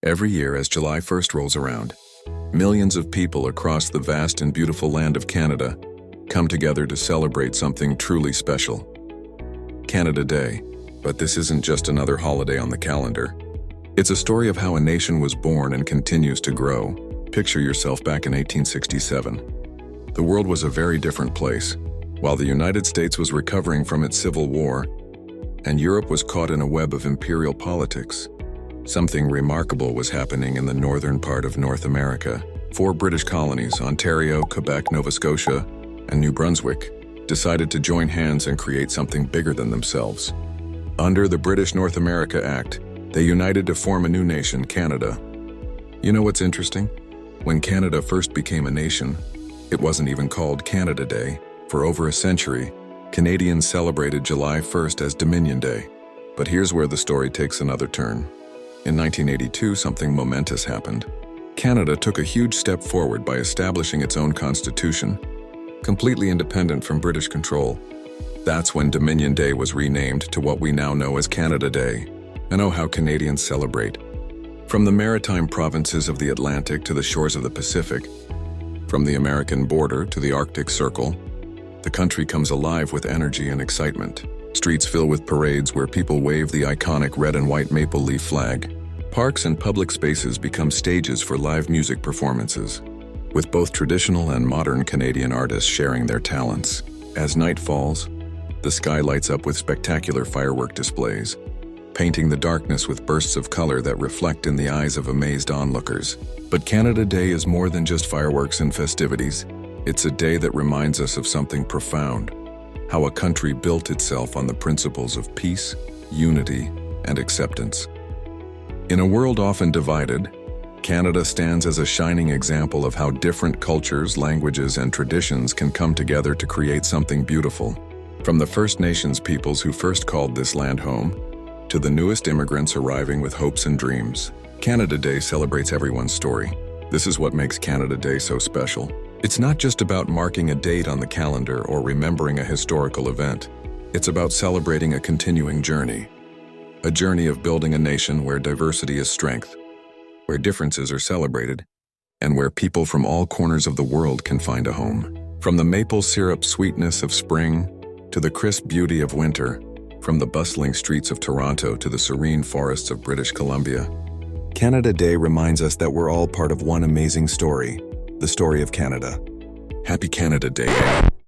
Every year as July 1st rolls around, millions of people across the vast and beautiful land of Canada come together to celebrate something truly special. Canada Day. But this isn't just another holiday on the calendar. It's a story of how a nation was born and continues to grow. Picture yourself back in 1867. The world was a very different place. While the United States was recovering from its Civil War, and Europe was caught in a web of imperial politics, something remarkable was happening in the northern part of North America. 4 British colonies, Ontario, Quebec, Nova Scotia, and New Brunswick, decided to join hands and create something bigger than themselves. Under the British North America Act, they united to form a new nation, Canada. You know what's interesting? When Canada first became a nation, it wasn't even called Canada Day. For over a century, Canadians celebrated July 1st as Dominion Day. But here's where the story takes another turn. In 1982, something momentous happened. Canada took a huge step forward by establishing its own constitution, completely independent from British control. That's when Dominion Day was renamed to what we now know as Canada Day. And oh, how Canadians celebrate. From the maritime provinces of the Atlantic to the shores of the Pacific, from the American border to the Arctic Circle, the country comes alive with energy and excitement. Streets fill with parades where people wave the iconic red and white maple leaf flag. Parks and public spaces become stages for live music performances, with both traditional and modern Canadian artists sharing their talents. As night falls, the sky lights up with spectacular firework displays, painting the darkness with bursts of color that reflect in the eyes of amazed onlookers. But Canada Day is more than just fireworks and festivities. It's a day that reminds us of something profound, how a country built itself on the principles of peace, unity, and acceptance. In a world often divided, Canada stands as a shining example of how different cultures, languages, and traditions can come together to create something beautiful. From the First Nations peoples who first called this land home, to the newest immigrants arriving with hopes and dreams, Canada Day celebrates everyone's story. This is what makes Canada Day so special. It's not just about marking a date on the calendar or remembering a historical event. It's about celebrating a continuing journey. A journey of building a nation where diversity is strength, where differences are celebrated, and where people from all corners of the world can find a home. From the maple syrup sweetness of spring to the crisp beauty of winter, from the bustling streets of Toronto to the serene forests of British Columbia, Canada Day reminds us that we're all part of one amazing story, the story of Canada. Happy Canada Day!